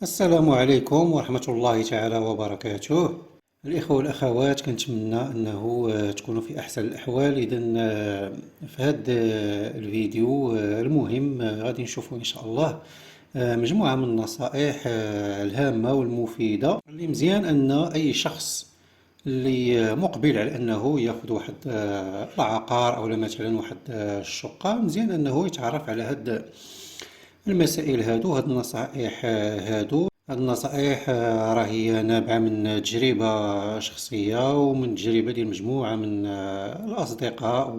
السلام عليكم ورحمة الله تعالى وبركاته. الإخوة والأخوات، كنتمنى أنه تكونوا في أحسن الأحوال. إذا في هذا الفيديو المهم غادي نشوفوا إن شاء الله مجموعة من النصائح الهامة والمفيدة اللي مزيان أن أي شخص اللي مقبل على أنه يأخذ واحد العقار أو مثلا واحد الشقة، مزيان أنه يتعرف على هاد المسائل هادو. هاد النصائح هاد النصائح راهي نابعة من تجربة شخصية ومن تجربة ديال مجموعة من الأصدقاء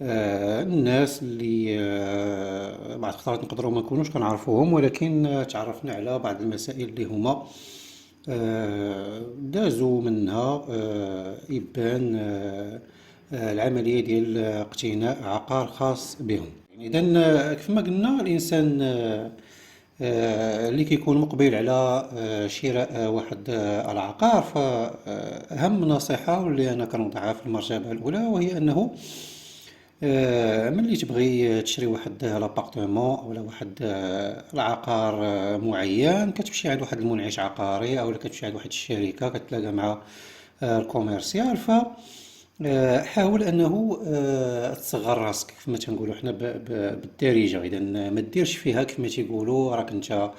والناس اللي بعض الخطرات نقدروا ما نكونوش كنعرفوهم، ولكن تعرفنا على بعض المسائل اللي هما دازوا منها إبان العملية ديال اقتناء عقار خاص بهم. إذا كيف ما قلنا، الإنسان اللي كيكون مقبل على شراء واحد العقار، فأهم نصيحة واللي أنا كنوضعها في المرتبة الأولى وهي أنه ملي تبغي تشري واحد لابارتمون أو واحد العقار معين، كتمشي عند واحد المنعش عقاري أو كتمشي عند واحد الشركة كتلاقى مع الكوميرسيال. حاول انه تصغر راسك كما تنقولوا حنا بالدارجه. اذا ما ديرش فيها كما تيقولوا راك انت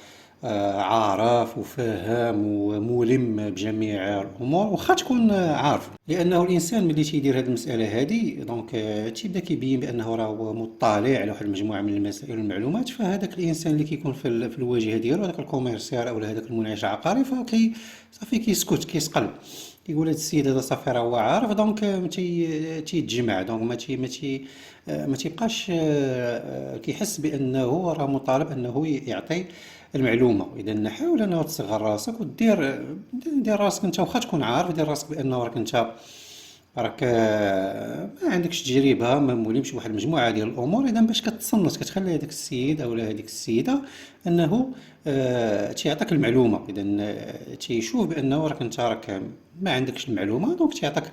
عارف وفاهم وملم بجميع الامور، واخا تكون عارف، لانه الانسان ملي تيدير هذه المساله هذه دونك تيبدا كيبين بانه راه هو مطلع على واحد المجموعه من المسائل والمعلومات. فهذاك الانسان اللي كيكون في الواجهه ديالو، هذاك الكوميرسيال او هذاك المنعش العقاري، صافي كيسكت كيسقل، كيقول هذا السيد هذا صافي راه هو عارف، دونك ما تيتجمع، دونك ما تيبقاش كيحس بانه راه مطالب انه يعطي المعلومه. اذا نحاول انه تصغر راسك دير راسك انت، واخا تكون عارف، دير راسك بانه راك انت راك ما عندكش تجربه، ما مولمش بواحد المجموعه ديال الامور. اذا باش كتصنت كتخلي هذاك السيد او هذيك السيده انه تيعطيك المعلومه. اذا تيشوف بانه راك ما عندكش المعلومه، دونك تيعطيك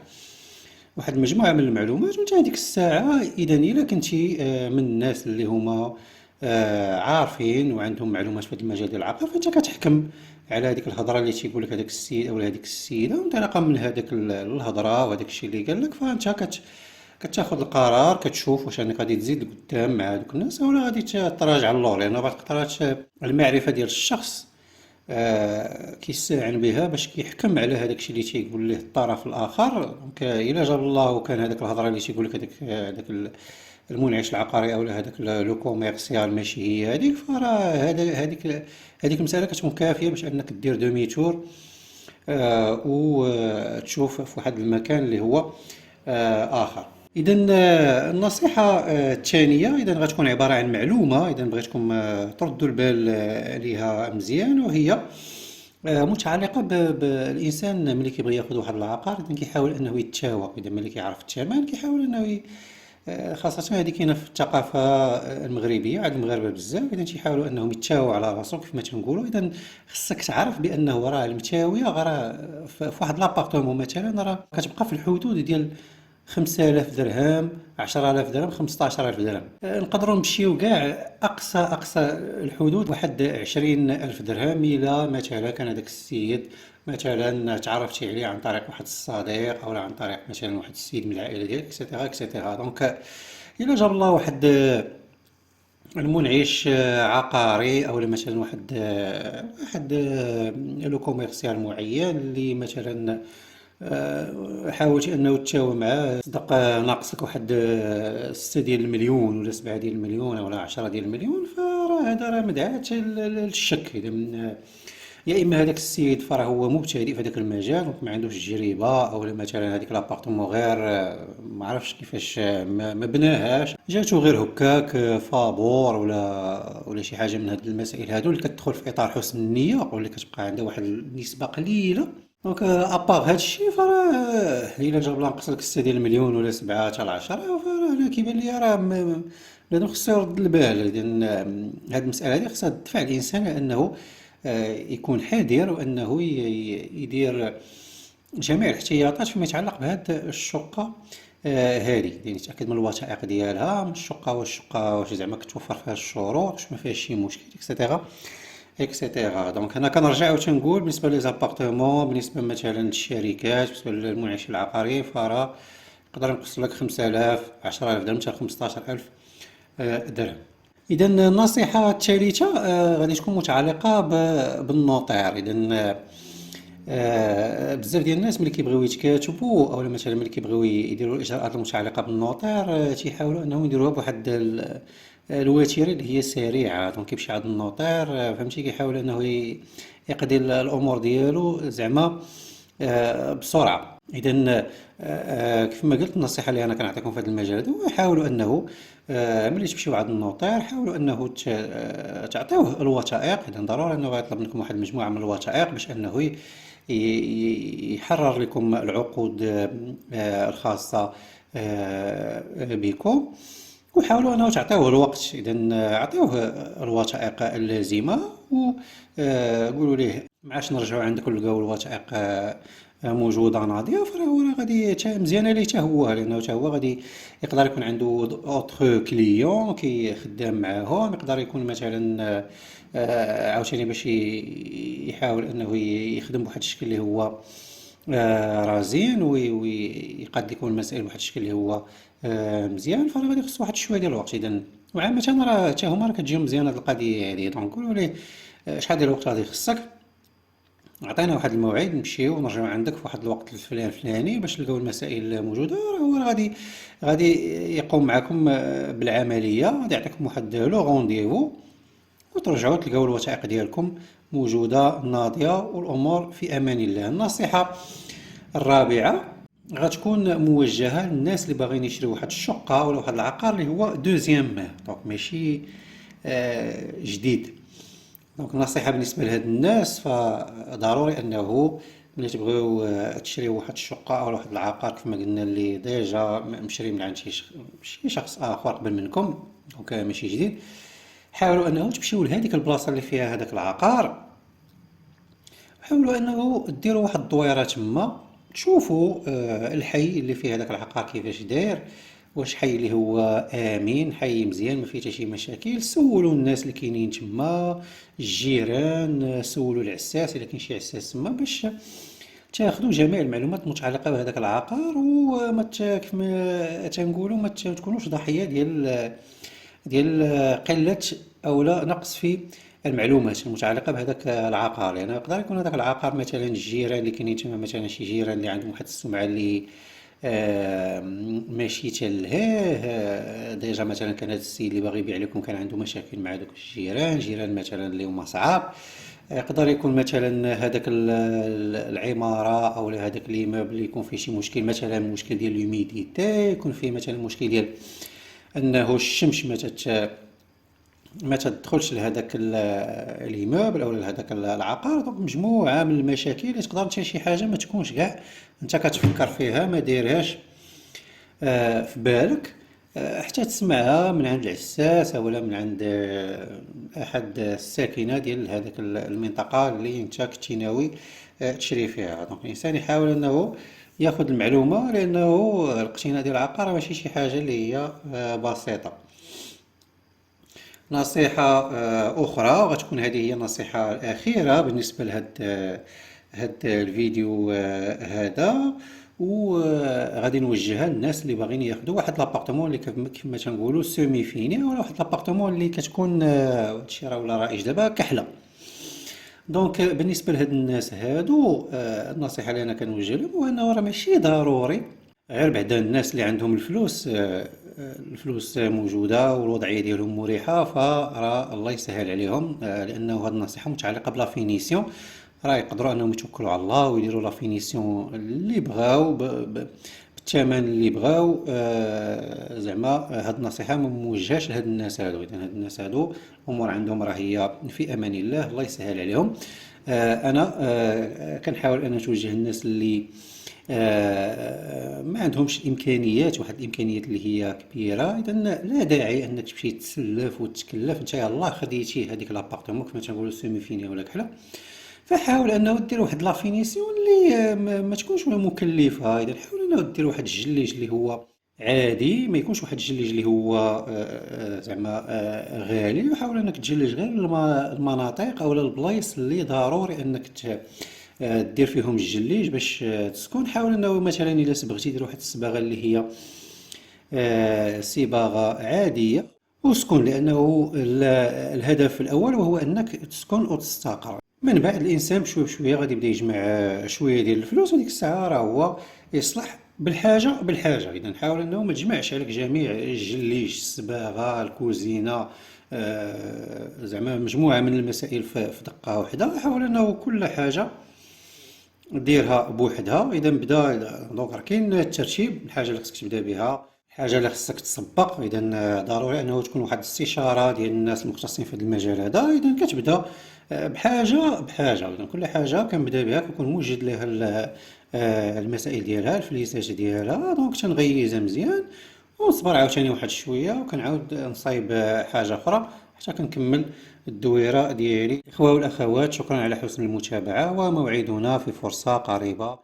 واحد المجموعه من المعلومات، وانت هذيك الساعه اذا الا كنتي من الناس اللي هما عارفين وعندهم معلومات في هذا المجال ديال العقار، فانت كتحكم على هذيك الهضره اللي تيقول لك هذاك السيد او هذيك السيده، وانطلاقا من هذاك الهضره وهذاك الشيء اللي قال لك، فانت كتاخذ القرار، كتشوف واش انك غادي تزيد لقدام مع هذوك الناس ولا غادي تراجع اللور. لان بعض الخطرات المعرفه ديال الشخص كيستعن بها باش كيحكم على هذاك الشيء اللي تيقول ليه الطرف الاخر. دونك الا جاب الله وكان هذاك الهضره اللي تيقول لك هذاك المنعش العقاري او هذاك لو كوميرسيال ماشي هي هذيك، فراه هذيك المساله كتكون كافيه باش انك دير دومي تور وتشوف في واحد المكان اللي هو اخر. اذا النصيحه الثانيه اذا غتكون عباره عن معلومه، اذا بغيتكم تردوا البال عليها مزيان، وهي متعلقه بالانسان ملي كيبغي ياخذ واحد العقار. اذا كيحاول انه يتساوى، اذا ملي كيعرف الثمن كيحاول انه خاصة هذه كاينة في الثقافة المغربية عند المغاربة بزاف. إذا تيحاولوا أنهم يتساووا على راسهم كيف ما تنقولوا. إذا خصك تعرف بأنه راه المتساوية راه في واحد لابارتومون مثلا راه كتبقى في الحدود ديال 5000 درهم، 10000 درهم، 15000 درهم. نقدروا نمشيو كاع أقصى الحدود واحد 20000 درهم، إلى مثلا كان هذاك السيد مثلا تعرفتي عليه عن طريق واحد الصديق او عن طريق مثلا واحد السيد من العائله ديالك اكسيتيرا اكسيتيرا. دونك الا جاب الله واحد المنعش عقاري او مثلا واحد لو كوميرسيال معين اللي مثلا حاولتي انه تساوي معاه، صدق ناقصك واحد 6 ديال المليون ولا 7 ديال المليون ولا 10 ديال المليون، فراه هذا راه مدعاة للشك. اذا يا اما هذاك السيد فراه هو مبتدئ في هذاك المجال وما عندوش تجربه، او مثلا هذيك لابارتمون غير ما عرفش كيفاش ما بناهاش، جاتو غير هكاك فابور ولا شي حاجه من هاد المسائل هادو اللي كتدخل في اطار حسن النيه واللي كتبقى عندها واحد النسبه قليله. دونك ابار هاد الشيء، فراه الا جاب لها نقص لك 6 ديال المليون ولا 7 حتى ل 10، فراه انا كيبان لي راه لازم خصو يرد البال. لان هاد المساله هادي خصها تدفع الانسان انه يكون حذر، وانه يدير جميع الاحتياطات فيما يتعلق بهذه الشقه هذه. يعني يتاكد من الوثائق ديالها، من الشقه واش زعما كتوفر فيها الشروط، واش ما فيهاش شي مشكل اكسيتيرا. اكسيتيرا. دونك هنا كنرجع وتنقول بالنسبه لي زابارتمون، بالنسبه مثلا للشركات، بالنسبه للمنعش العقاري، فراه نقدر نقص لك 5000 10000 درهم حتى 15000 درهم. اذا النصيحه الثالثه غادي تكون متعلقه بالنوطير. اذا بزاف ديال الناس ملي كيبغيو يتكاتبوا، اولا مثلا ملي كيبغيو يديروا الاجراءات المتعلقه بالنوطير، تيحاولوا انهم يديروها بواحد الوتيره اللي هي سريعه. دونك كيمشي عند النوطير، فهمتي، كيحاول انه يقضي الامور ديالو زعما بسرعه. اذا كيف ما قلت، النصيحه اللي انا كنعطيكم في هذا المجال هذا هو حاولوا انه ملي تمشيو عند النوطير، حاولوا انه تعطيوه الوثائق. اذا ضروري انه غيطلب منكم واحد المجموعه من الوثائق باش انه يحرر لكم العقود الخاصه بكم. وحاولوا انه تعطيوه الوقت. اذا اعطيوه الوثائق اللازمه، وقولوا ليه معاش نرجعوا عندك ونلقاو الوثائق موجوده ناضيه، فراه راه غادي مزيانه ليه حتى هو، لانه حتى هو غادي يقدر يكون عنده اوتر كليون كيخدم معاهم، يقدر يكون مثلا عاوتاني باش يحاول انه يخدم بواحد الشكل اللي هو رزين، ويقاد يكون المسائل بواحد الشكل اللي هو مزيان. فراه غادي يخص واحد شويه ديال الوقت. اذا وعامه راه حتى هما راه كتجيهم مزيانه هاد القضيه هادي. دونك قولوا ليه شحال ديال الوقت غادي يخصك، عطينا واحد الموعد نمشيو ونرجعو عندك في واحد الوقت الفلاني باش نلقاو المسائل موجوده. هو غادي يقوم معكم بالعمليه، غادي يعطيكم واحد لو رونديفو، وترجعوا تلقاو الوثائق ديالكم موجوده ناضيه، والامور في امان الله. النصيحه الرابعه غتكون موجهه للناس اللي باغيين يشريو واحد الشقه ولا واحد العقار اللي هو دوزيام ماه، دونك ماشي جديد. دونك النصيحه بالنسبه لهاد الناس، فضروري انه ملي تبغيو تشريو واحد الشقه او واحد العقار كما قلنا اللي ديجا مشري من عند شي شخص اخر قبل منكم، دونك ماشي جديد، حاولوا انه تمشيو لهذيك البلاصه اللي فيها هذاك العقار، حاولوا انه ديروا واحد الدويره تما، تشوفوا الحي اللي فيه هذاك العقار كيفاش داير، واش حي اللي هو امين، حي مزيان ما فيه حتى شي مشاكل. سولوا الناس اللي كاينين تما، الجيران، سولوا العساس الا كاين شي عساس تما، باش تاخذوا جميع المعلومات المتعلقه بهذاك العقار، وما كيف ما تنقولوا ما تكونوش ضحيه ديال قله او لا نقص في المعلومات المتعلقه بهذاك العقار. يعني يقدر يكون هذاك العقار مثلا الجيران اللي كاينين تما، مثلا شي جيران اللي عندهم واحد السمعه اللي ماشي تلهاه ديجا. مثلا كان هذا السيد اللي باغي يبيع لكم كان عنده مشاكل مع دوك جيران مثلا اللي هما صعاب. يقدر يكون مثلا هذاك العماره او هذاك ليموبل اللي يكون فيه شي مشكل، مثلا مشكل ديال لوميديتي، يكون فيه مثلا مشكل ديال انه الشمس ما تدخلش لهذاك ليموبل او لهذاك العقار. دونك مجموعه من المشاكل اللي تقدر انت شي حاجه ما تكونش كاع انت كتفكر فيها، ما دايرهاش في بالك، حتى تسمعها من عند العساس ولا من عند احد الساكنه ديال هذاك المنطقه اللي انت كنتي ناوي تشري فيها. دونك الانسان يحاول انه ياخذ المعلومه، لانه الاقتناء ديال العقار ماشي شي حاجه اللي هي بسيطه. نصيحة أخرى غتكون هذه هي النصيحة الأخيرة بالنسبة هاد الفيديو هذا، وغادي نوجهها للناس اللي باغيين ياخذوا واحد لابارتمون اللي كما تنقولوا سيمي فيني، ولا واحد لابارتمون اللي كتكون هادشي راه ولا رائج دابا كحله. دونك بالنسبه لهاد الناس هادو، النصيحه اللي انا كنوجه لهم هو انه راه ماشي ضروري غير بعدا الناس اللي عندهم الفلوس موجوده والوضعيه ديالهم مريحه فراه الله يسهل عليهم، لانه هاد النصيحه متعلقه بلا فينيسيون. راه يقدروا انهم يتوكلوا على الله ويديروا لا فينيسيون اللي بغاو بالثمن اللي بغاو. زعما هاد النصيحه ما موجهاش لهاد الناس هادو. اذا هاد الناس هادو الامور عندهم راه هي في امان الله، الله يسهل عليهم. انا كنحاول ان نتوجه الناس اللي ما عندهمش الامكانيات، واحد الامكانيات اللي هي كبيره. اذا لا داعي انك تمشي تسلف وتتكلف، انت يلاه خديتي هذيك لابارتمون كما تنقولوا سيمي فيني ولا كحله، فحاول انه دير واحد لا فينيسيون اللي ما تكونش مكلفه. اذا حاول انه دير واحد الجليج اللي هو عادي، ما يكونش واحد الجليج اللي هو زعما غالي، وحاول انك تجلج غير المناطق او البلايص اللي ضروري انك دير فيهم الجليج باش تسكن. حاول انه مثلا الا بغيتي دير واحد الصباغه اللي هي صباغه عاديه وسكن، لانه الهدف الاول وهو انك تسكن وتستقر. من بعد الانسان بشويه بشويه غادي يبدا يجمع شويه ديال الفلوس، وديك الساعه راه هو يصلح بالحاجه بالحاجه. اذا حاول انه ما تجمعش عليك جميع الجليج، الصباغه، الكوزينه، زعما مجموعه من المسائل في دقه واحده. حاول انه كل حاجه ديرها بوحدها. اذا بدا دونك راه كاين الترتيب، الحاجه اللي خصك تبدا بها، الحاجه اللي خصك تسبق. اذا ضروري انه تكون واحد الاستشاره ديال الناس المختصين في هذا المجال هذا. اذا كتبدا بحاجه بحاجه. اذا كل حاجه كنبدا بها كنكون موجد لها المسائل ديالها، الفليسات ديالها، دونك تنغيزها مزيان ونصبر عاوتاني واحد شويه وكنعاود نصايب حاجه اخرى حتى كنكمل الدويره ديالي. الاخوه والاخوات، شكرا على حسن المتابعه، وموعدنا في فرصه قريبه.